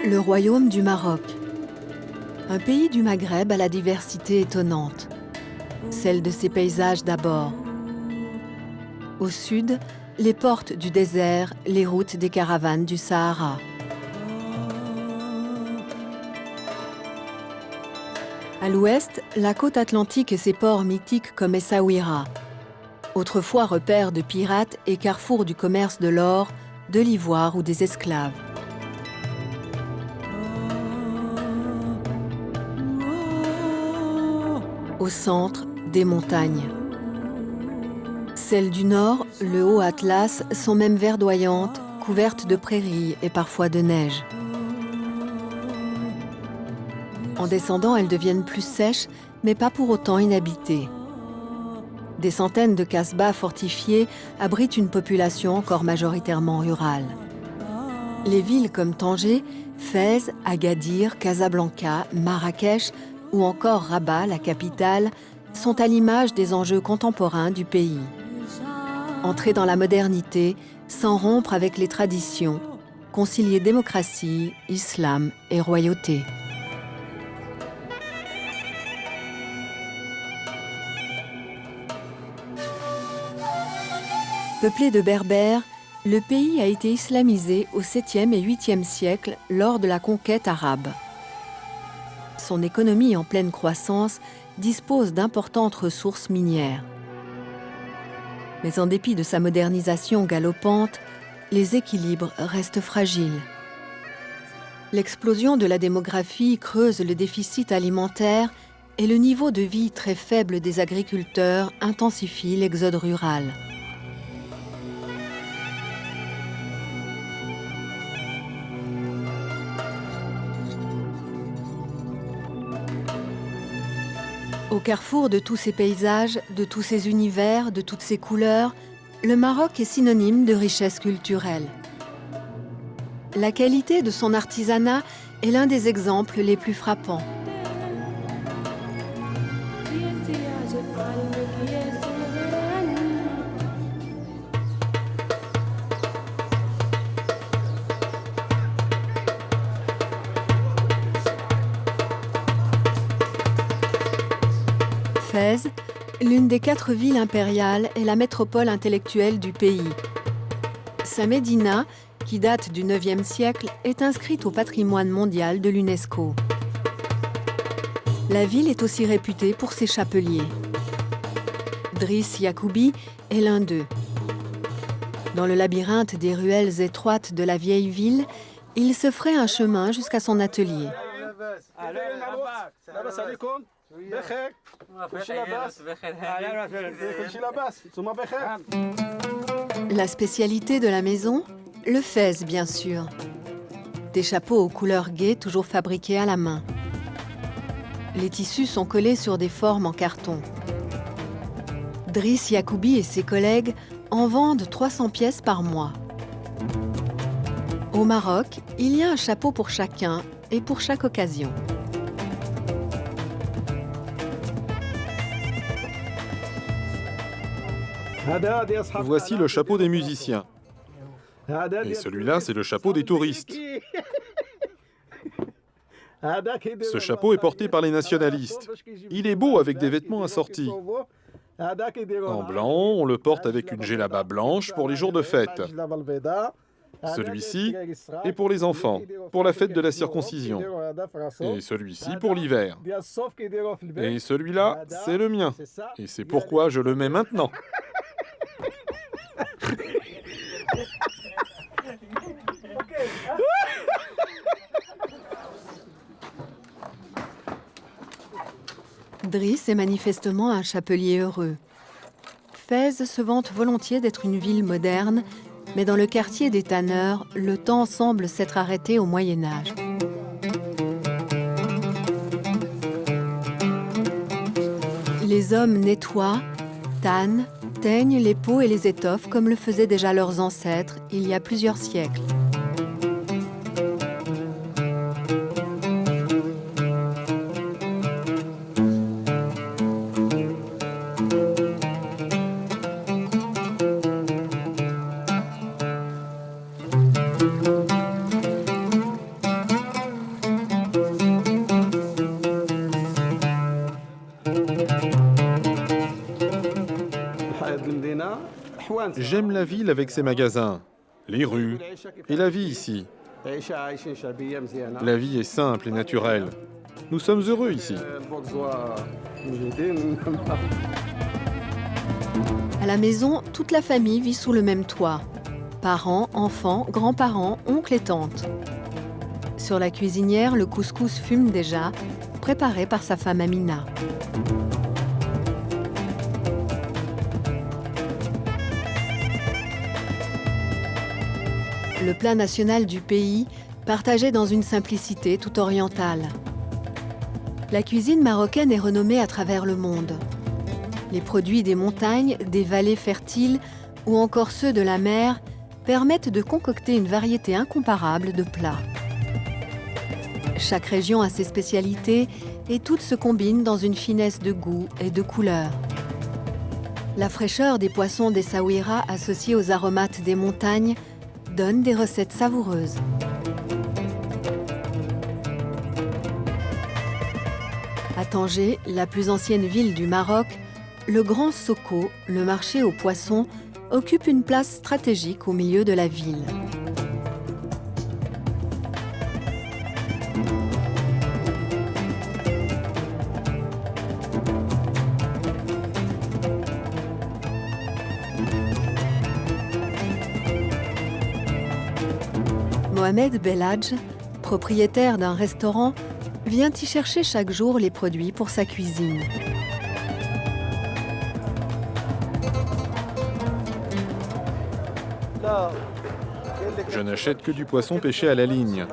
Le royaume du Maroc. Un pays du Maghreb à la diversité étonnante. Celle de ses paysages d'abord. Au sud, les portes du désert, les routes des caravanes du Sahara. À l'ouest, la côte atlantique et ses ports mythiques comme Essaouira. Autrefois repère de pirates et carrefour du commerce de l'or, de l'ivoire ou des esclaves. Au centre, des montagnes. Celles du nord, le haut Atlas, sont même verdoyantes, couvertes de prairies et parfois de neige. En descendant, elles deviennent plus sèches, mais pas pour autant inhabitées. Des centaines de kasbahs fortifiés abritent une population encore majoritairement rurale. Les villes comme Tanger, Fès, Agadir, Casablanca, Marrakech ou encore Rabat, la capitale, sont à l'image des enjeux contemporains du pays. Entrer dans la modernité sans rompre avec les traditions, concilier démocratie, islam et royauté. Peuplé de Berbères, le pays a été islamisé au 7e et 8e siècle lors de la conquête arabe. Son économie en pleine croissance dispose d'importantes ressources minières. Mais en dépit de sa modernisation galopante, les équilibres restent fragiles. L'explosion de la démographie creuse le déficit alimentaire et le niveau de vie très faible des agriculteurs intensifie l'exode rural. Au carrefour de tous ces paysages, de tous ces univers, de toutes ces couleurs, le Maroc est synonyme de richesse culturelle. La qualité de son artisanat est l'un des exemples les plus frappants. Fès, l'une des 4 villes impériales, est la métropole intellectuelle du pays. Sa médina, qui date du IXe siècle, est inscrite au patrimoine mondial de l'UNESCO. La ville est aussi réputée pour ses chapeliers. Driss Yacoubi est l'un d'eux. Dans le labyrinthe des ruelles étroites de la vieille ville, il se ferait un chemin jusqu'à son atelier. La spécialité de la maison, le fès bien sûr. Des chapeaux aux couleurs gaies toujours fabriqués à la main. Les tissus sont collés sur des formes en carton. Driss Yacoubi et ses collègues en vendent 300 pièces par mois. Au Maroc, il y a un chapeau pour chacun et pour chaque occasion. Voici le chapeau des musiciens. Et celui-là, c'est le chapeau des touristes. Ce chapeau est porté par les nationalistes. Il est beau avec des vêtements assortis. En blanc, on le porte avec une djellaba blanche pour les jours de fête. Celui-ci est pour les enfants, pour la fête de la circoncision. Et celui-ci pour l'hiver. Et celui-là, c'est le mien. Et c'est pourquoi je le mets maintenant. Driss est manifestement un chapelier heureux. Fès se vante volontiers d'être une ville moderne, mais dans le quartier des tanneurs, le temps semble s'être arrêté au Moyen-Âge. Les hommes nettoient, tannent, teignent les peaux et les étoffes comme le faisaient déjà leurs ancêtres il y a plusieurs siècles. J'aime la ville avec ses magasins, les rues et la vie ici. La vie est simple et naturelle. Nous sommes heureux ici. À la maison, toute la famille vit sous le même toit. Parents, enfants, grands-parents, oncles et tantes. Sur la cuisinière, le couscous fume déjà, préparé par sa femme Amina. Le plat national du pays, partagé dans une simplicité tout orientale. La cuisine marocaine est renommée à travers le monde. Les produits des montagnes, des vallées fertiles ou encore ceux de la mer permettent de concocter une variété incomparable de plats. Chaque région a ses spécialités et toutes se combinent dans une finesse de goût et de couleur. La fraîcheur des poissons des Saouira associés aux aromates des montagnes donne des recettes savoureuses. À Tanger, la plus ancienne ville du Maroc, le Grand Soko, le marché aux poissons, occupe une place stratégique au milieu de la ville. Mohamed Belhadj, propriétaire d'un restaurant, vient y chercher chaque jour les produits pour sa cuisine. Je n'achète que du poisson pêché à la ligne.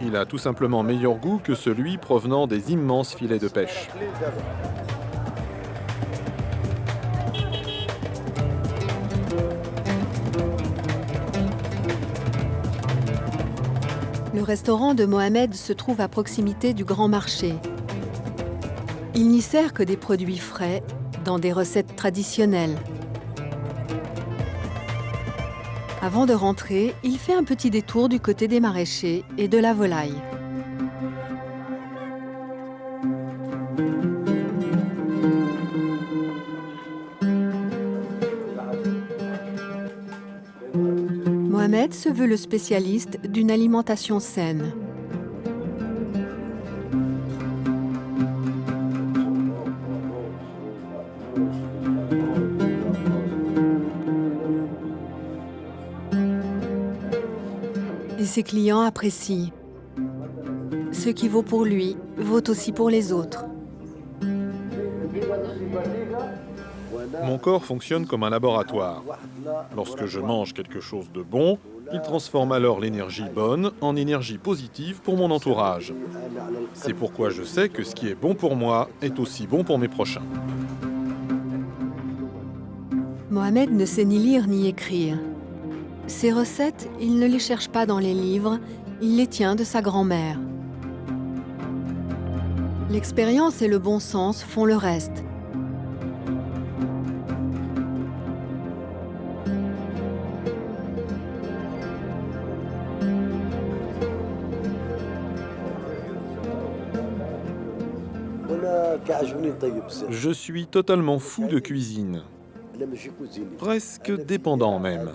Il a tout simplement meilleur goût que celui provenant des immenses filets de pêche. Le restaurant de Mohamed se trouve à proximité du grand marché. Il n'y sert que des produits frais, dans des recettes traditionnelles. Avant de rentrer, il fait un petit détour du côté des maraîchers et de la volaille. Mohamed se veut le spécialiste d'une alimentation saine. Et ses clients apprécient. Ce qui vaut pour lui, vaut aussi pour les autres. Mon corps fonctionne comme un laboratoire. Lorsque je mange quelque chose de bon, il transforme alors l'énergie bonne en énergie positive pour mon entourage. C'est pourquoi je sais que ce qui est bon pour moi est aussi bon pour mes prochains. Mohamed ne sait ni lire ni écrire. Ses recettes, il ne les cherche pas dans les livres, il les tient de sa grand-mère. L'expérience et le bon sens font le reste. Je suis totalement fou de cuisine, presque dépendant même.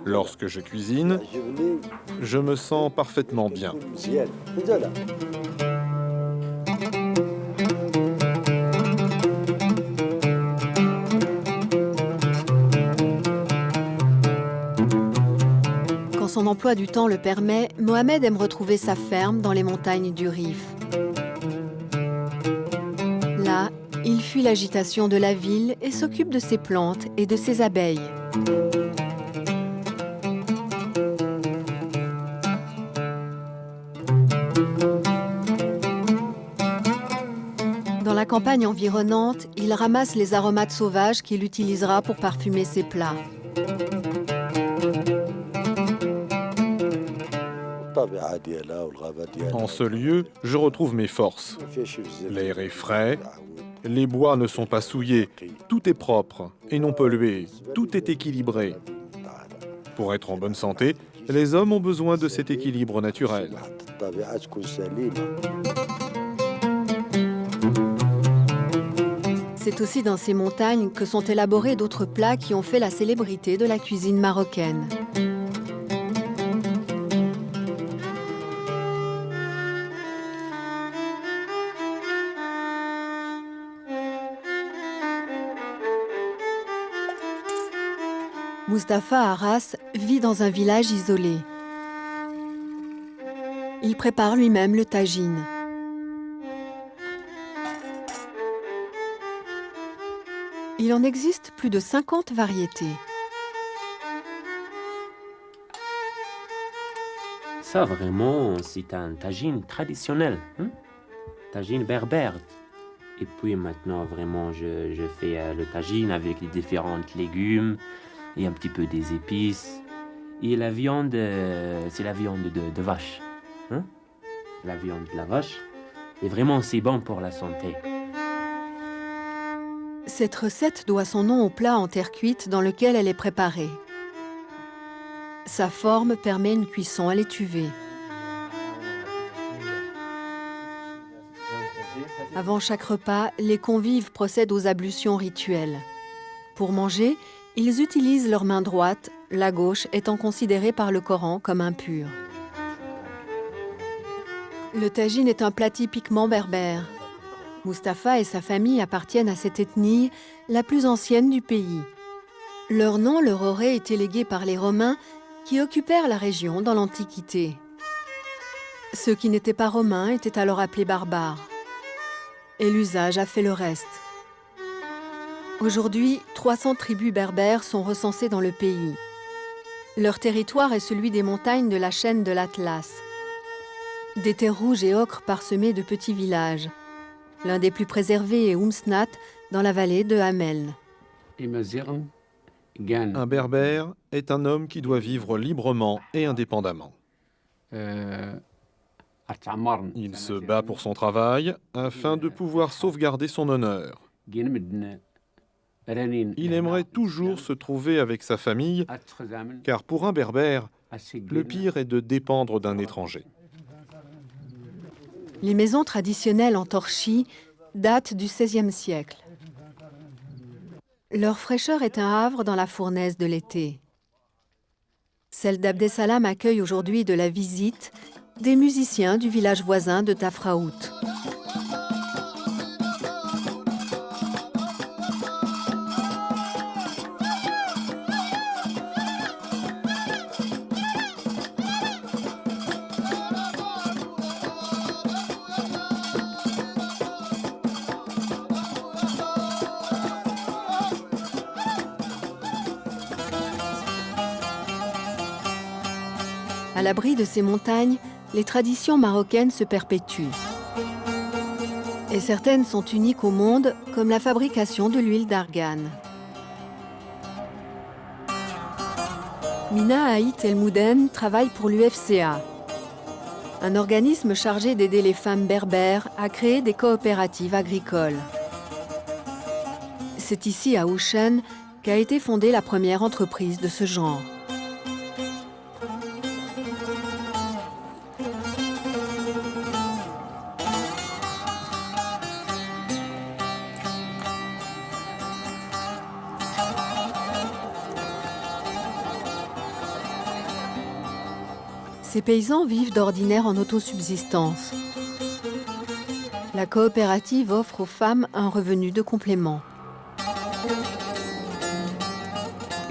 Lorsque je cuisine, je me sens parfaitement bien. Quand son emploi du temps le permet, Mohamed aime retrouver sa ferme dans les montagnes du Rif. Là, il fuit l'agitation de la ville et s'occupe de ses plantes et de ses abeilles. Dans la campagne environnante, il ramasse les aromates sauvages qu'il utilisera pour parfumer ses plats. En ce lieu, je retrouve mes forces. L'air est frais, les bois ne sont pas souillés, tout est propre et non pollué, tout est équilibré. Pour être en bonne santé, les hommes ont besoin de cet équilibre naturel. C'est aussi dans ces montagnes que sont élaborés d'autres plats qui ont fait la célébrité de la cuisine marocaine. Mustapha Arras vit dans un village isolé. Il prépare lui-même le tagine. Il en existe plus de 50 variétés. Ça, vraiment, c'est un tagine traditionnel. Tagine berbère. Et puis maintenant, vraiment, je fais le tagine avec les différents légumes et un petit peu des épices. Et la viande, c'est la viande de vache. La viande de la vache. Et vraiment, c'est bon pour la santé. Cette recette doit son nom au plat en terre cuite dans lequel elle est préparée. Sa forme permet une cuisson à l'étuvée. Avant chaque repas, les convives procèdent aux ablutions rituelles. Pour manger, ils utilisent leur main droite, la gauche étant considérée par le Coran comme impure. Le tagine est un plat typiquement berbère. Mustapha et sa famille appartiennent à cette ethnie, la plus ancienne du pays. Leur nom leur aurait été légué par les Romains qui occupèrent la région dans l'Antiquité. Ceux qui n'étaient pas romains étaient alors appelés barbares. Et l'usage a fait le reste. Aujourd'hui, 300 tribus berbères sont recensées dans le pays. Leur territoire est celui des montagnes de la chaîne de l'Atlas. Des terres rouges et ocres parsemées de petits villages. L'un des plus préservés est Oumsnat, dans la vallée de Hamel. Un berbère est un homme qui doit vivre librement et indépendamment. Il se bat pour son travail afin de pouvoir sauvegarder son honneur. Il aimerait toujours se trouver avec sa famille, car pour un berbère, le pire est de dépendre d'un étranger. Les maisons traditionnelles en torchis datent du XVIe siècle. Leur fraîcheur est un havre dans la fournaise de l'été. Celle d'Abdessalam accueille aujourd'hui de la visite des musiciens du village voisin de Tafraout. À l'abri de ces montagnes, les traditions marocaines se perpétuent. Et certaines sont uniques au monde, comme la fabrication de l'huile d'argan. Mina Haït El Mouden travaille pour l'UFCA, un organisme chargé d'aider les femmes berbères à créer des coopératives agricoles. C'est ici, à Ouchen, qu'a été fondée la première entreprise de ce genre. Ces paysans vivent d'ordinaire en autosubsistance. La coopérative offre aux femmes un revenu de complément.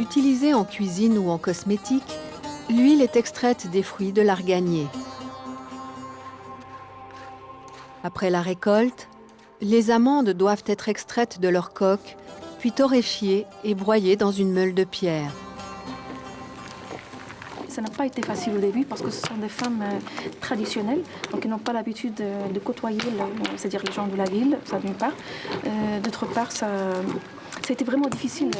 Utilisée en cuisine ou en cosmétique, l'huile est extraite des fruits de l'arganier. Après la récolte, les amandes doivent être extraites de leur coque, puis torréfiées et broyées dans une meule de pierre. Ça n'a pas été facile au début parce que ce sont des femmes traditionnelles, donc elles n'ont pas l'habitude de côtoyer, c'est-à-dire les gens de la ville, ça d'une part. D'autre part, ça a été vraiment difficile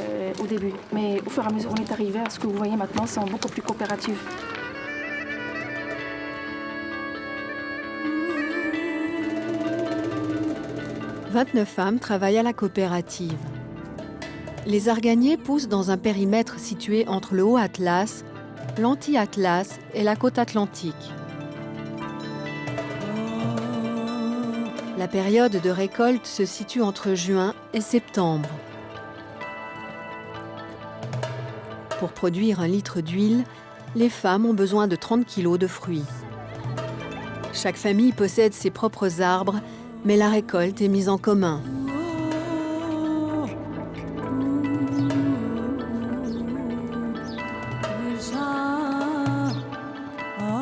au début. Mais au fur et à mesure, on est arrivé à ce que vous voyez maintenant, c'est beaucoup plus coopératif. « 29 femmes travaillent à la coopérative. Les arganiers poussent dans un périmètre situé entre le Haut-Atlas, l'Anti-Atlas et la côte atlantique. La période de récolte se situe entre juin et septembre. Pour produire 1 litre d'huile, les femmes ont besoin de 30 kilos de fruits. Chaque famille possède ses propres arbres, mais la récolte est mise en commun.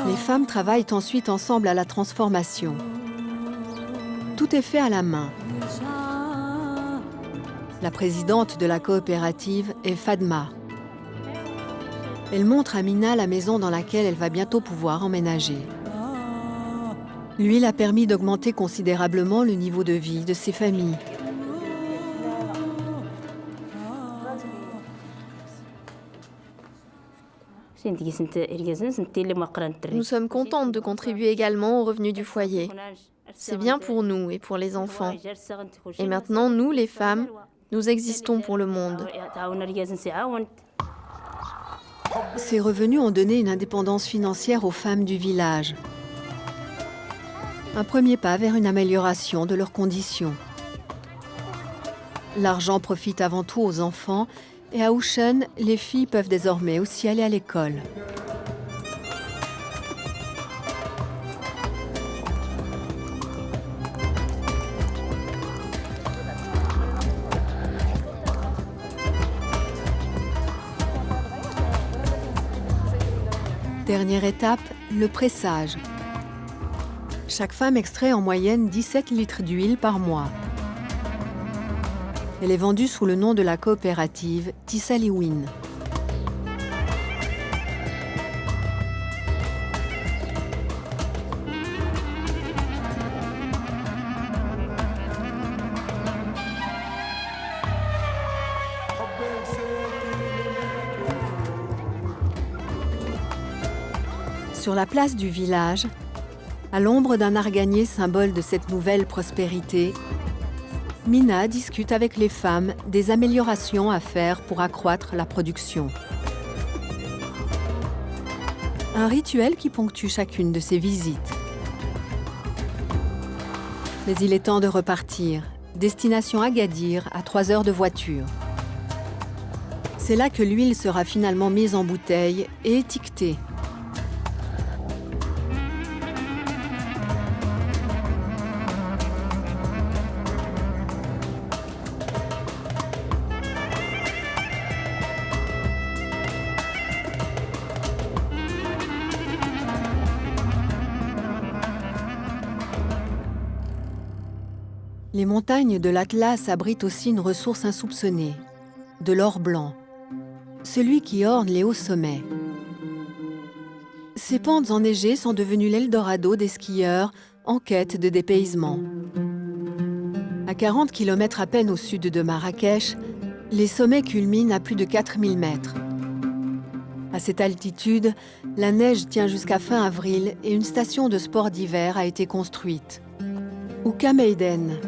Les femmes travaillent ensuite ensemble à la transformation. Tout est fait à la main. La présidente de la coopérative est Fadma. Elle montre à Mina la maison dans laquelle elle va bientôt pouvoir emménager. L'huile a permis d'augmenter considérablement le niveau de vie de ces familles. Nous sommes contentes de contribuer également aux revenus du foyer. C'est bien pour nous et pour les enfants. Et maintenant, nous, les femmes, nous existons pour le monde. Ces revenus ont donné une indépendance financière aux femmes du village. Un premier pas vers une amélioration de leurs conditions. L'argent profite avant tout aux enfants et à Ushen, les filles peuvent désormais aussi aller à l'école. Dernière étape, le pressage. Chaque femme extrait en moyenne 17 litres d'huile par mois. Elle est vendue sous le nom de la coopérative Tissaliwin. Sur la place du village, à l'ombre d'un arganier symbole de cette nouvelle prospérité, Mina discute avec les femmes des améliorations à faire pour accroître la production. Un rituel qui ponctue chacune de ses visites. Mais il est temps de repartir. Destination Agadir, à 3 heures de voiture. C'est là que l'huile sera finalement mise en bouteille et étiquetée. Les montagnes de l'Atlas abritent aussi une ressource insoupçonnée, de l'or blanc, celui qui orne les hauts sommets. Ces pentes enneigées sont devenues l'Eldorado des skieurs en quête de dépaysement. À 40 km à peine au sud de Marrakech, les sommets culminent à plus de 4000 mètres. À cette altitude, la neige tient jusqu'à fin avril et une station de sport d'hiver a été construite. Ouka Meiden.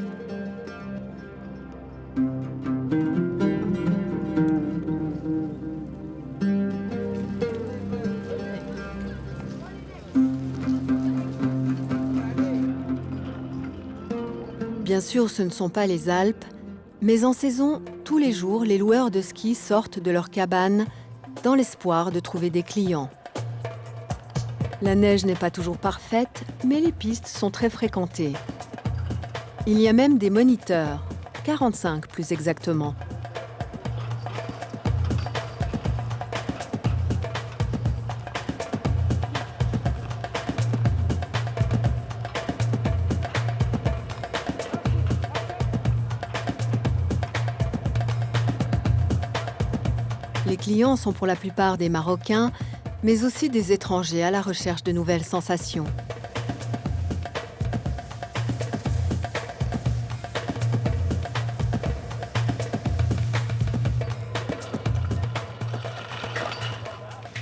Bien sûr, ce ne sont pas les Alpes, mais en saison, tous les jours, les loueurs de ski sortent de leurs cabanes dans l'espoir de trouver des clients. La neige n'est pas toujours parfaite, mais les pistes sont très fréquentées. Il y a même des moniteurs, 45 plus exactement. Les clients sont pour la plupart des Marocains, mais aussi des étrangers à la recherche de nouvelles sensations.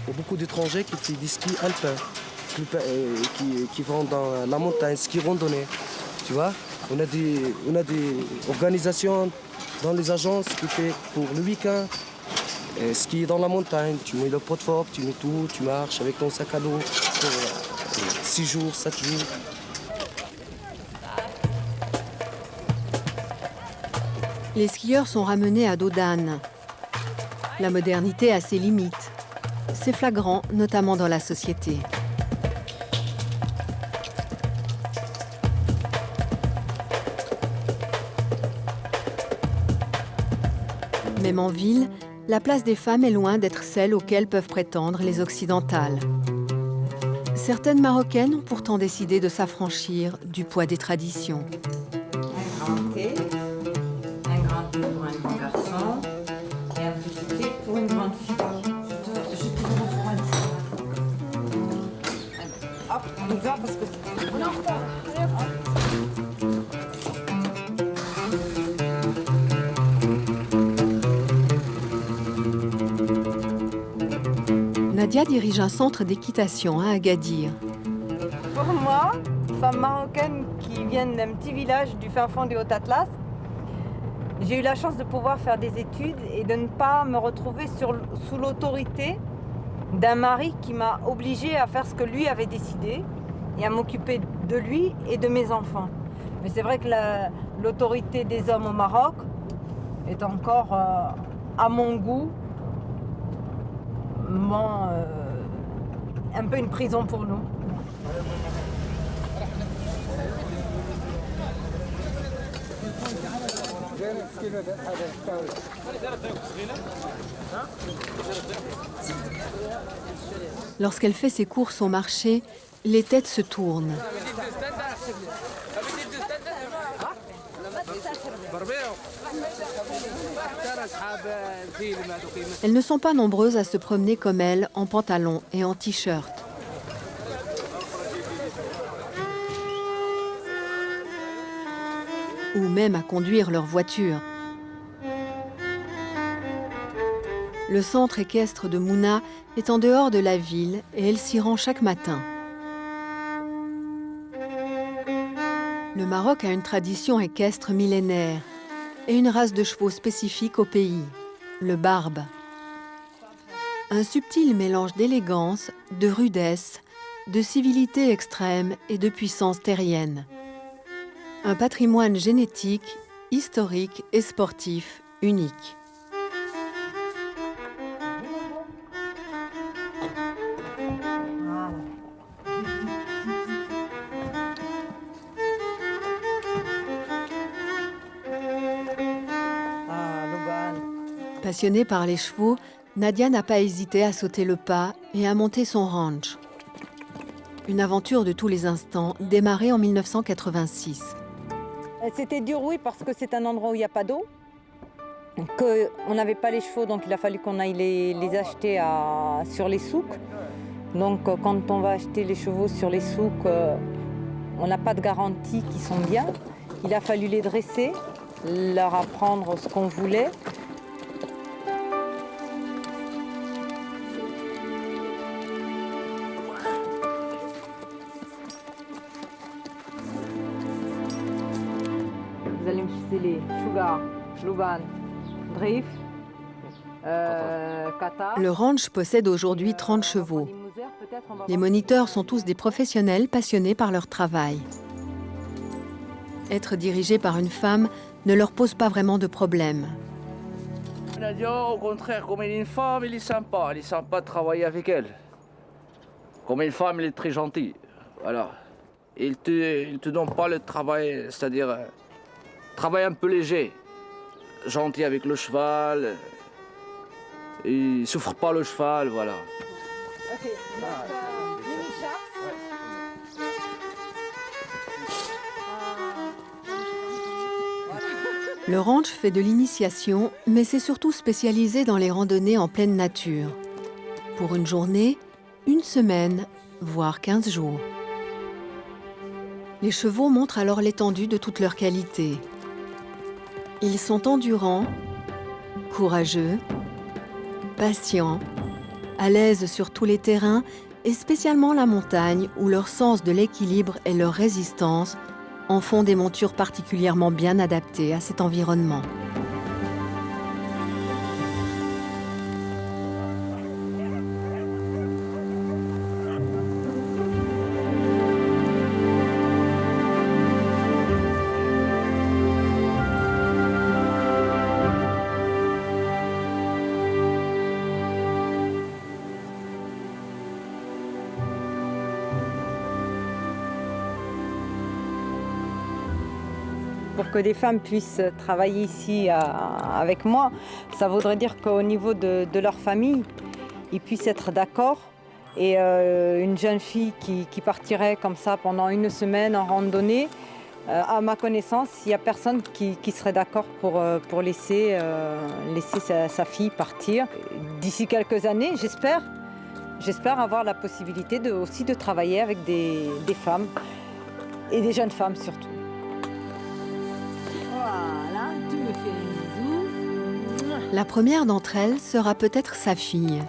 Il y a beaucoup d'étrangers qui font des skis alpins, qui vont dans la montagne, ski randonnée. Tu vois, on a des organisations dans les agences qui font pour le week-end. Ski dans la montagne, tu mets le pot de fork, tu mets tout, tu marches avec ton sac à dos pour 6 jours, 7 jours. Les skieurs sont ramenés à dos d'âne. La modernité a ses limites. C'est flagrant, notamment dans la société. Même en ville, la place des femmes est loin d'être celle auxquelles peuvent prétendre les occidentales. Certaines Marocaines ont pourtant décidé de s'affranchir du poids des traditions. Un grand thé, un grand thé pour un grand garçon et un petit thé pour une grande fille. Je te refroidis. Hop, on y va parce que... On est en retard. Nadia dirige un centre d'équitation à Agadir. Pour moi, femme marocaine qui vient d'un petit village du fin fond du Haut-Atlas, j'ai eu la chance de pouvoir faire des études et de ne pas me retrouver sous l'autorité d'un mari qui m'a obligée à faire ce que lui avait décidé et à m'occuper de lui et de mes enfants. Mais c'est vrai que l'autorité des hommes au Maroc est encore, à mon goût, un peu une prison pour nous. Lorsqu'elle fait ses courses au marché, les têtes se tournent. Elles ne sont pas nombreuses à se promener comme elle, en pantalon et en t-shirt. Ou même à conduire leur voiture. Le centre équestre de Mouna est en dehors de la ville et elle s'y rend chaque matin. Le Maroc a une tradition équestre millénaire et une race de chevaux spécifique au pays, le barbe. Un subtil mélange d'élégance, de rudesse, de civilité extrême et de puissance terrienne. Un patrimoine génétique, historique et sportif unique. Passionnée par les chevaux, Nadia n'a pas hésité à sauter le pas et à monter son ranch. Une aventure de tous les instants, démarrée en 1986. C'était dur, oui, parce que c'est un endroit où il n'y a pas d'eau, qu'on n'avait pas les chevaux, donc il a fallu qu'on aille les acheter sur les souks. Donc quand on va acheter les chevaux sur les souks, on n'a pas de garantie qu'ils sont bien. Il a fallu les dresser, leur apprendre ce qu'on voulait. Vous allez me chasser les Sugar, Louban, Drif, Kata. Le ranch possède aujourd'hui 30 chevaux. Les moniteurs sont tous des professionnels passionnés par leur travail. Être dirigé par une femme ne leur pose pas vraiment de problème. Nadia, au contraire, comme elle est une femme, elle est sympa de travailler avec elle. Comme une femme, elle est très gentille. Voilà. Il te donne pas le travail, c'est-à-dire travail un peu léger. Gentil avec le cheval. Il souffre pas le cheval, voilà. Okay. Le ranch fait de l'initiation, mais c'est surtout spécialisé dans les randonnées en pleine nature. Pour une journée, une semaine, voire 15 jours. Les chevaux montrent alors l'étendue de toutes leurs qualités. Ils sont endurants, courageux, patients, à l'aise sur tous les terrains et spécialement la montagne où leur sens de l'équilibre et leur résistance en font des montures particulièrement bien adaptées à cet environnement. pour que des femmes puissent travailler ici avec moi, ça voudrait dire qu'au niveau de leur famille, ils puissent être d'accord. Et une jeune fille qui partirait comme ça pendant une semaine en randonnée, à ma connaissance, il n'y a personne qui serait d'accord pour laisser sa fille partir. D'ici quelques années, j'espère avoir la possibilité aussi de travailler avec des femmes et des jeunes femmes surtout. Voilà, tu me fais un bisou. La première d'entre elles sera peut-être sa fille,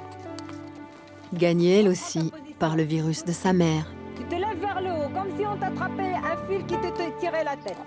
gagnée elle aussi par le virus de sa mère. Tu te lèves vers le haut, comme si on t'attrapait un fil qui te tirait la tête.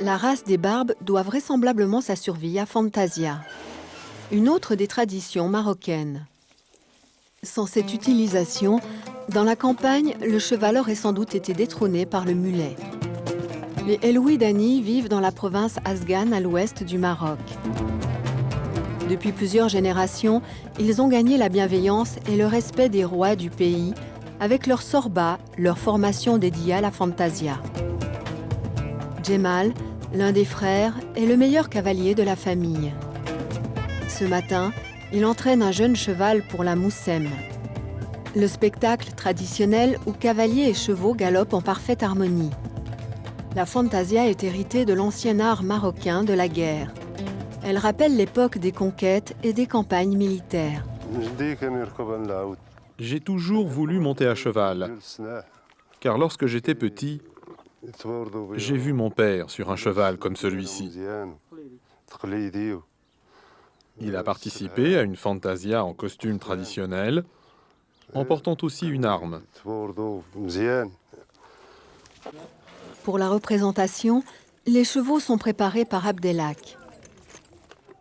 La race des Barbes doit vraisemblablement sa survie à Fantasia, une autre des traditions marocaines. Sans cette utilisation, dans la campagne, le cheval aurait sans doute été détrôné par le mulet. Les Elouidani vivent dans la province afghane à l'ouest du Maroc. Depuis plusieurs générations, ils ont gagné la bienveillance et le respect des rois du pays avec leur sorba, leur formation dédiée à la Fantasia. Djemal, l'un des frères, est le meilleur cavalier de la famille. Ce matin, il entraîne un jeune cheval pour la Moussem, le spectacle traditionnel où cavaliers et chevaux galopent en parfaite harmonie. La Fantasia est héritée de l'ancien art marocain de la guerre. Elle rappelle l'époque des conquêtes et des campagnes militaires. J'ai toujours voulu monter à cheval, car lorsque j'étais petit, j'ai vu mon père sur un cheval comme celui-ci. Il a participé à une fantasia en costume traditionnel, en portant aussi une arme. Pour la représentation, les chevaux sont préparés par Abdelhak.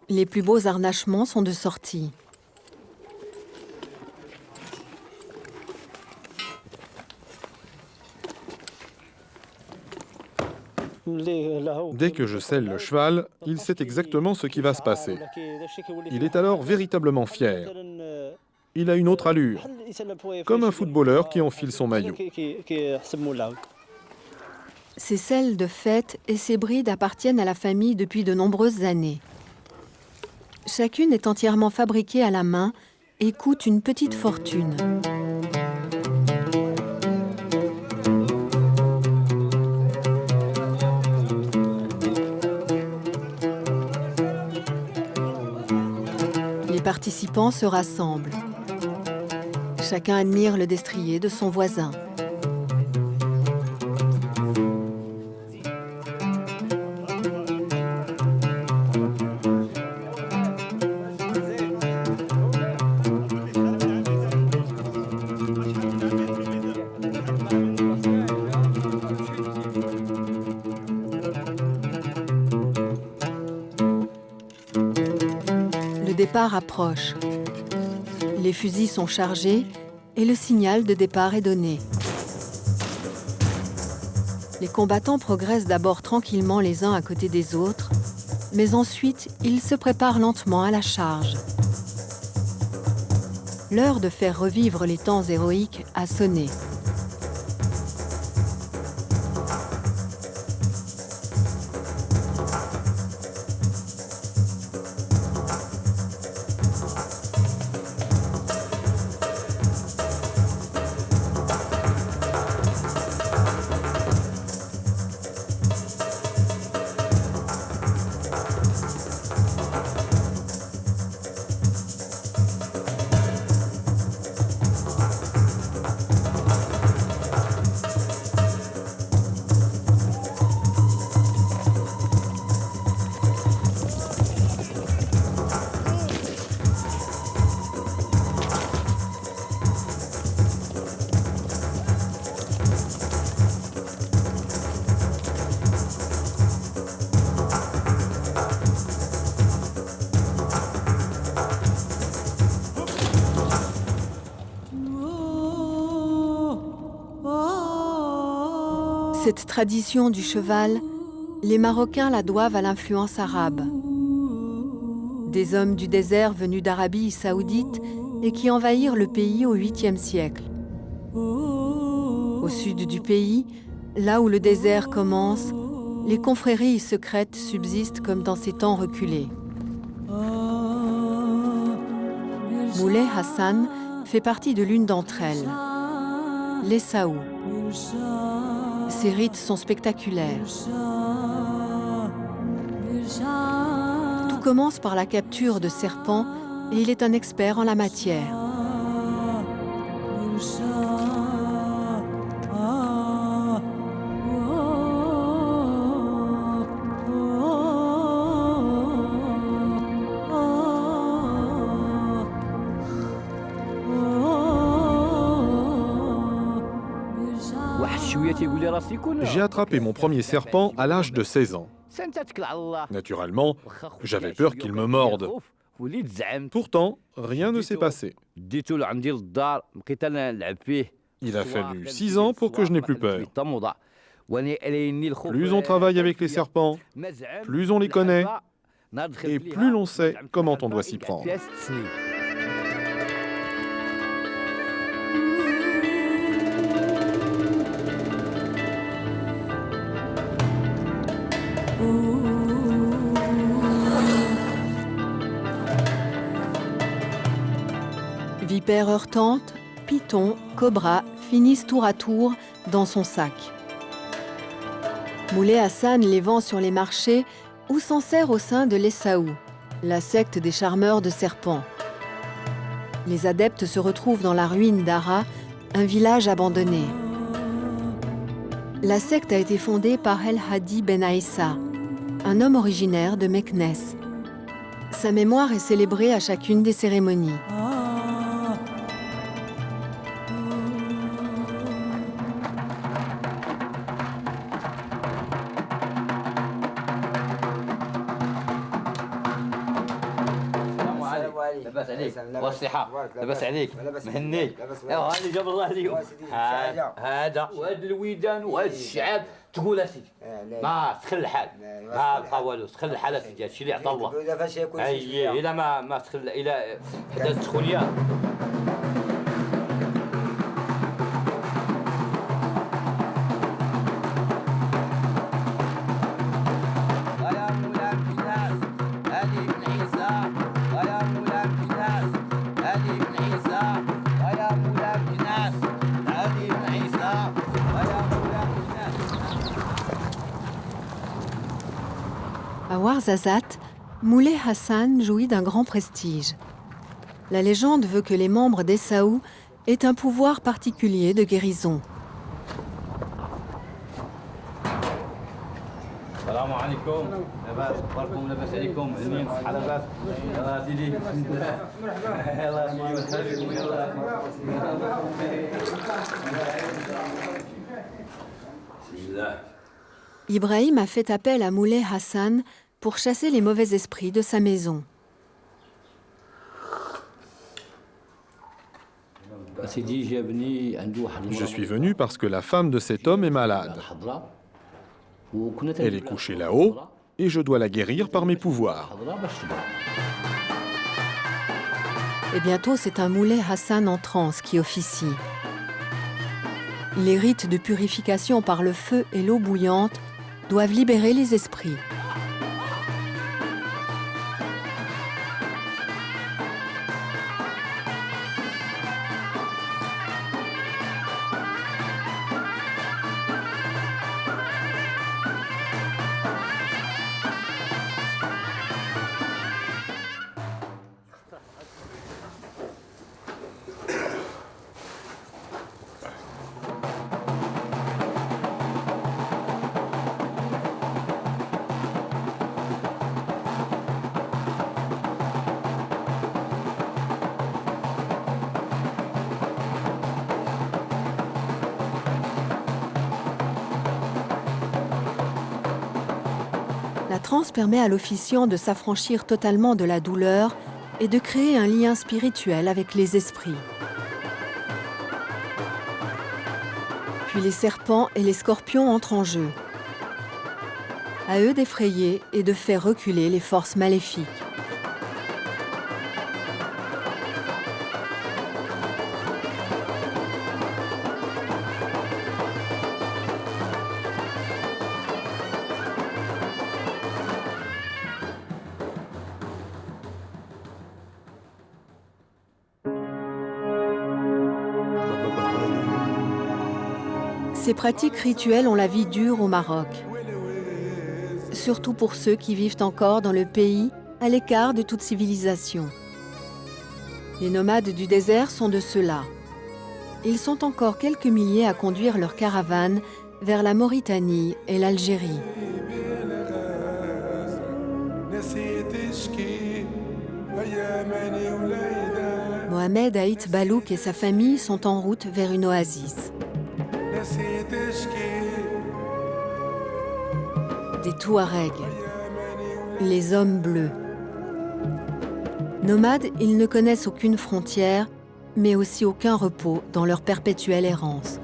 Les plus beaux harnachements sont de sortie. Dès que je selle le cheval, il sait exactement ce qui va se passer. Il est alors véritablement fier. Il a une autre allure, comme un footballeur qui enfile son maillot. Ces selles de fête et ces brides appartiennent à la famille depuis de nombreuses années. Chacune est entièrement fabriquée à la main et coûte une petite fortune. Les participants se rassemblent. Chacun admire le destrier de son voisin. Le départ approche. Les fusils sont chargés et le signal de départ est donné. Les combattants progressent d'abord tranquillement les uns à côté des autres, mais ensuite ils se préparent lentement à la charge. L'heure de faire revivre les temps héroïques a sonné. Cette tradition du cheval, les Marocains la doivent à l'influence arabe. Des hommes du désert venus d'Arabie saoudite et qui envahirent le pays au 8e siècle. Au sud du pays, là où le désert commence, les confréries secrètes subsistent comme dans ces temps reculés. Moulay Hassan fait partie de l'une d'entre elles, les Saou. Ces rites sont spectaculaires. Tout commence par la capture de serpents et il est un expert en la matière. J'ai attrapé mon premier serpent à l'âge de 16 ans. Naturellement, j'avais peur qu'il me morde. Pourtant, rien ne s'est passé. Il a fallu 6 ans pour que je n'ai plus peur. Plus on travaille avec les serpents, plus on les connaît, et plus l'on sait comment on doit s'y prendre. Vipères heurtantes, pythons, cobras finissent tour à tour dans son sac. Moulay Hassan les vend sur les marchés ou s'en sert au sein de l'Essaou, la secte des charmeurs de serpents. Les adeptes se retrouvent dans la ruine d'Ara, un village abandonné. La secte a été fondée par El Hadi Ben Aïssa, un homme originaire de Meknès. Sa mémoire est célébrée à chacune des cérémonies. لاباس عليك والصحة لاباس عليك مهنيك ايوا اللي جاب الله اليوم هذا وهاد الويدان وهاد الشعاب تقول اسيدي ما سخن الحال ما بقى والو سخن الحال اسيدي هادشي اللي عطا الله فاش يكون اي الا ما سخن الا حدث السخونيه À Ouarzazate, Moulay Hassan jouit d'un grand prestige. La légende veut que les membres d'Essaou aient un pouvoir particulier de guérison. السلام عليكم لاباس اخباركم لاباس عليكم منين صحه لاباس يلاه سيدي بسم الله يلاه سيدي يلاه بسم الله. Ibrahim a fait appel à Moulay Hassan pour chasser les mauvais esprits de sa maison. Je suis venu parce que la femme de cet homme est malade. Elle est couchée là-haut et je dois la guérir par mes pouvoirs. Et bientôt, c'est un Moulay Hassan en transe qui officie. Les rites de purification par le feu et l'eau bouillante doivent libérer les esprits. La transe permet à l'officiant de s'affranchir totalement de la douleur et de créer un lien spirituel avec les esprits. Puis les serpents et les scorpions entrent en jeu. À eux d'effrayer et de faire reculer les forces maléfiques. Ces pratiques rituelles ont la vie dure au Maroc. Surtout pour ceux qui vivent encore dans le pays, à l'écart de toute civilisation. Les nomades du désert sont de ceux-là. Ils sont encore quelques milliers à conduire leurs caravanes vers la Mauritanie et l'Algérie. Mohamed Aït Balouk et sa famille sont en route vers une oasis. Des Touaregs, les hommes bleus. Nomades, ils ne connaissent aucune frontière, mais aussi aucun repos dans leur perpétuelle errance.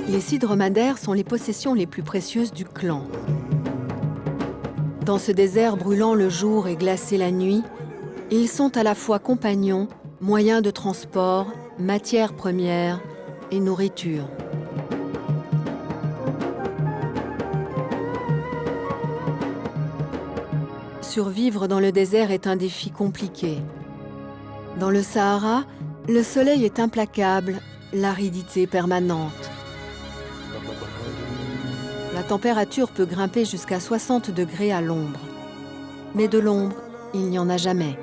Les sites dromadaires sont les possessions les plus précieuses du clan. Dans ce désert brûlant le jour et glacé la nuit, ils sont à la fois compagnons, moyens de transport, matières premières et nourriture. Survivre dans le désert est un défi compliqué. Dans le Sahara, le soleil est implacable, l'aridité permanente. La température peut grimper jusqu'à 60 degrés à l'ombre. Mais de l'ombre, il n'y en a jamais.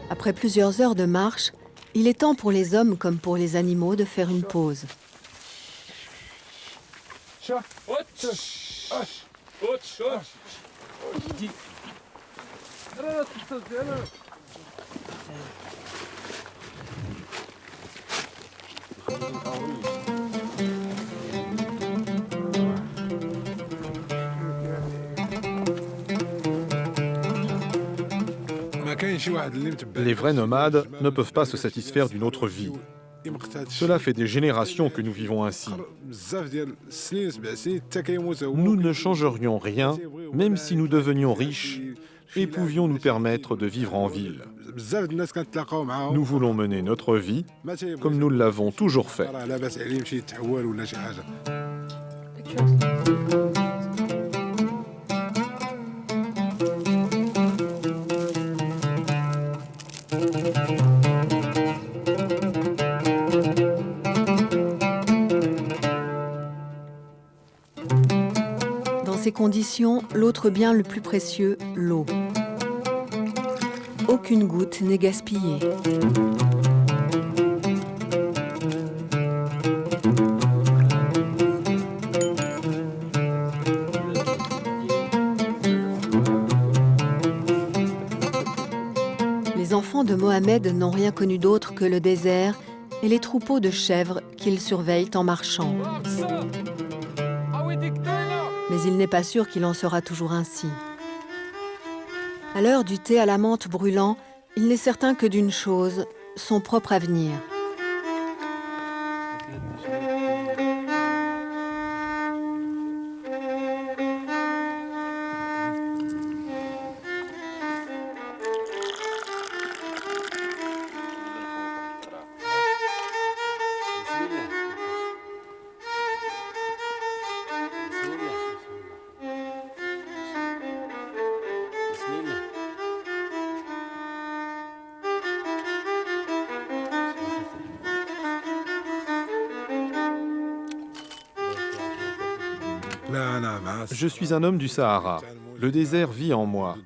Après plusieurs heures de marche, il est temps pour les hommes comme pour les animaux de faire une pause. Les vrais nomades ne peuvent pas se satisfaire d'une autre vie. Cela fait des générations que nous vivons ainsi. Nous ne changerions rien, même si nous devenions riches et pouvions nous permettre de vivre en ville. Nous voulons mener notre vie comme nous l'avons toujours fait. Dans ces conditions, l'autre bien le plus précieux, l'eau. Aucune goutte n'est gaspillée. Les enfants de Mohamed n'ont rien connu d'autre que le désert et les troupeaux de chèvres qu'ils surveillent en marchant. Mais il n'est pas sûr qu'il en sera toujours ainsi. À l'heure du thé à la menthe brûlant, il n'est certain que d'une chose, son propre avenir. Je suis un homme du Sahara. Le désert vit en moi.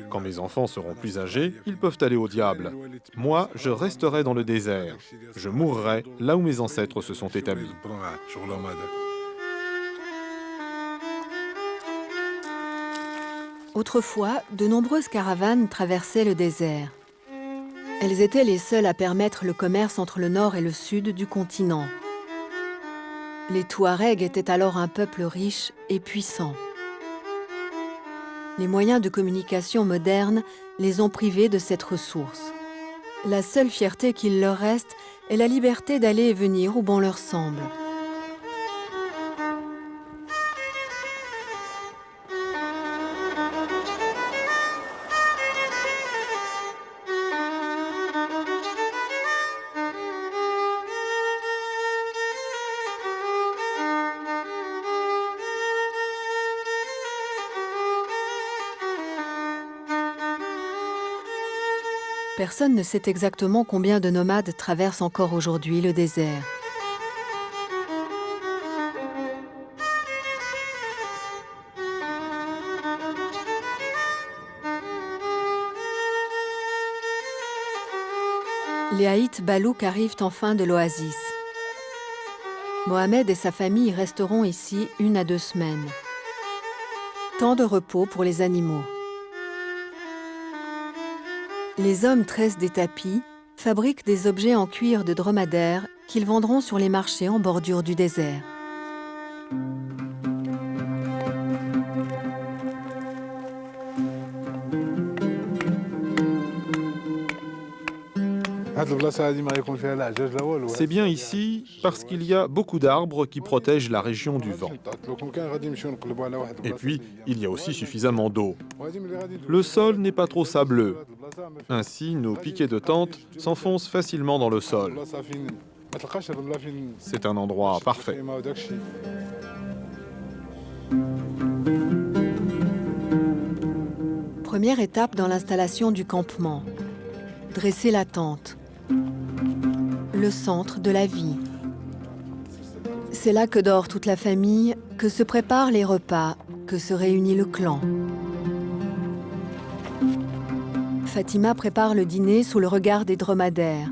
Quand mes enfants seront plus âgés, ils peuvent aller au diable. Moi, je resterai dans le désert. Je mourrai là où mes ancêtres se sont établis. Au Autrefois, de nombreuses caravanes traversaient le désert. Elles étaient les seules à permettre le commerce entre le nord et le sud du continent. Les Touaregs étaient alors un peuple riche et puissant. Les moyens de communication modernes les ont privés de cette ressource. La seule fierté qu'il leur reste est la liberté d'aller et venir où bon leur semble. Personne ne sait exactement combien de nomades traversent encore aujourd'hui le désert. Les Haït Balouk arrivent enfin de l'oasis. Mohamed et sa famille resteront ici 1 à 2 semaines. Temps de repos pour les animaux. Les hommes tressent des tapis, fabriquent des objets en cuir de dromadaire qu'ils vendront sur les marchés en bordure du désert. C'est bien ici parce qu'il y a beaucoup d'arbres qui protègent la région du vent. Et puis, il y a aussi suffisamment d'eau. Le sol n'est pas trop sableux. Ainsi, nos piquets de tente s'enfoncent facilement dans le sol. C'est un endroit parfait. Première étape dans l'installation du campement. Dresser la tente. Le centre de la vie. C'est là que dort toute la famille, que se préparent les repas, que se réunit le clan. Fatima prépare le dîner sous le regard des dromadaires.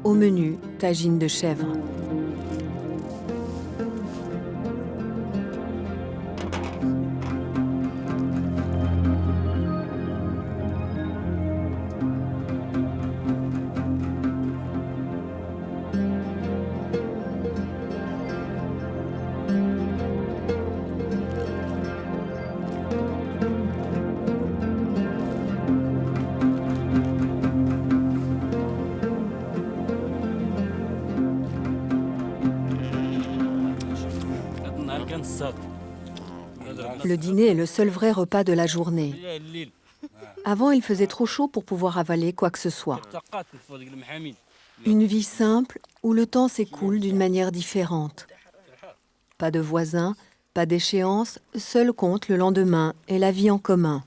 Au menu, tagine de chèvre. Le dîner est le seul vrai repas de la journée. Avant, il faisait trop chaud pour pouvoir avaler quoi que ce soit. Une vie simple où le temps s'écoule d'une manière différente. Pas de voisins, pas d'échéance, seul compte le lendemain et la vie en commun.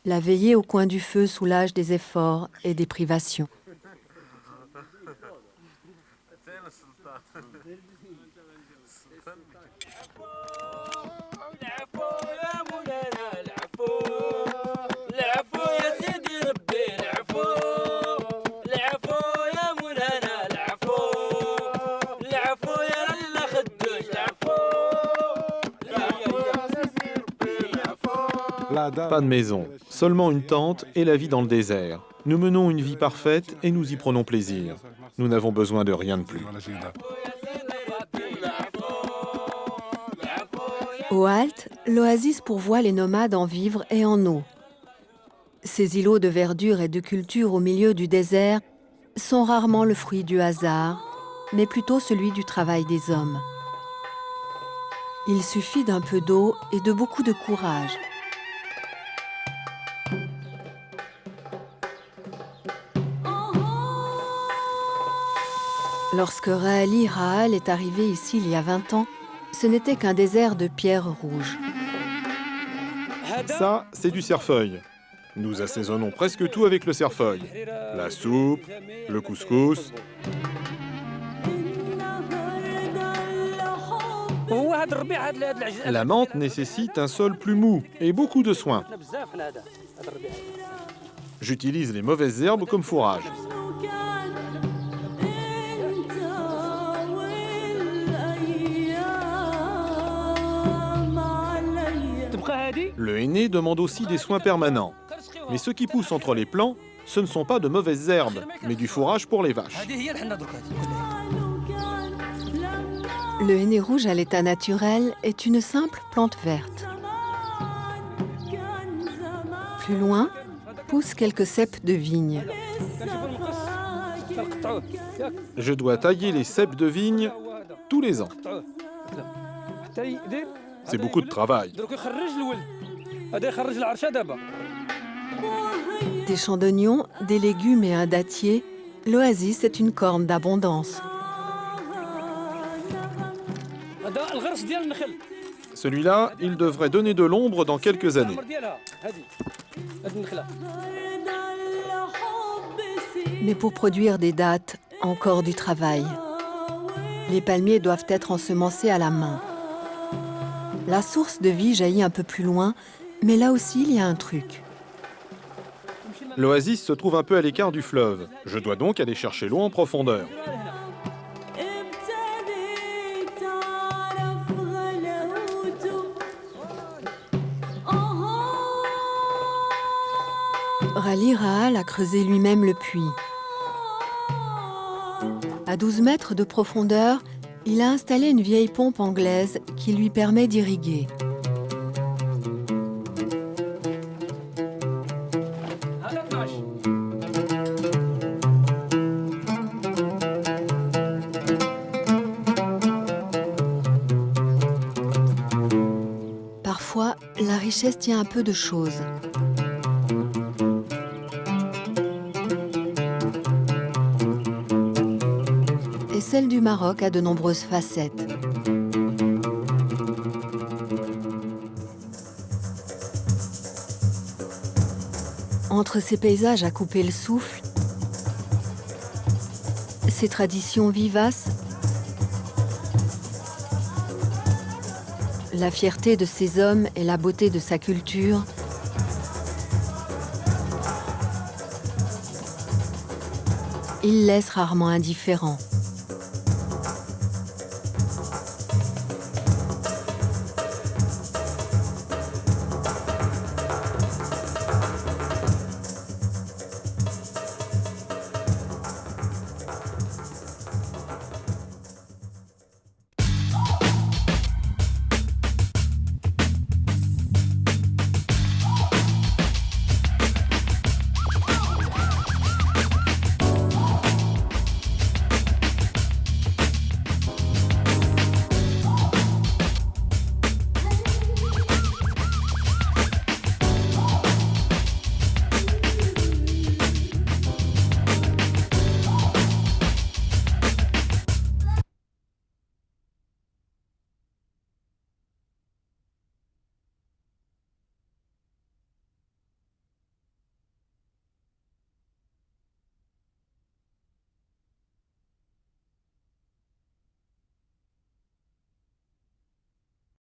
La veillée au coin du feu soulage des efforts et des privations. Pas de maison, seulement une tente et la vie dans le désert. Nous menons une vie parfaite et nous y prenons plaisir. Nous n'avons besoin de rien de plus. Au Halte, l'oasis pourvoit les nomades en vivres et en eau. Ces îlots de verdure et de culture au milieu du désert sont rarement le fruit du hasard, mais plutôt celui du travail des hommes. Il suffit d'un peu d'eau et de beaucoup de courage. Lorsque Raali Rahal est arrivé ici il y a 20 ans, ce n'était qu'un désert de pierres rouges. Ça, c'est du cerfeuil. Nous assaisonnons presque tout avec le cerfeuil. La soupe, le couscous. La menthe nécessite un sol plus mou et beaucoup de soin. J'utilise les mauvaises herbes comme fourrage. Le henné demande aussi des soins permanents. Mais ce qui pousse entre les plants, ce ne sont pas de mauvaises herbes, mais du fourrage pour les vaches. Le henné rouge à l'état naturel est une simple plante verte. Plus loin, poussent quelques ceps de vigne. Je dois tailler les ceps de vigne tous les ans. C'est beaucoup de travail. Des champs d'oignons, des légumes et un dattier, l'oasis est une corne d'abondance. Celui-là, il devrait donner de l'ombre dans quelques années. Mais pour produire des dattes, encore du travail. Les palmiers doivent être ensemencés à la main. La source de vie jaillit un peu plus loin, mais là aussi il y a un truc. L'oasis se trouve un peu à l'écart du fleuve. Je dois donc aller chercher l'eau en profondeur. Rali Rahal a creusé lui-même le puits. À 12 mètres de profondeur, il a installé une vieille pompe anglaise qui lui permet d'irriguer. Parfois, la richesse tient un peu de choses. Celle du Maroc a de nombreuses facettes. Entre ces paysages à couper le souffle, ces traditions vivaces, la fierté de ces hommes et la beauté de sa culture, il laisse rarement indifférent.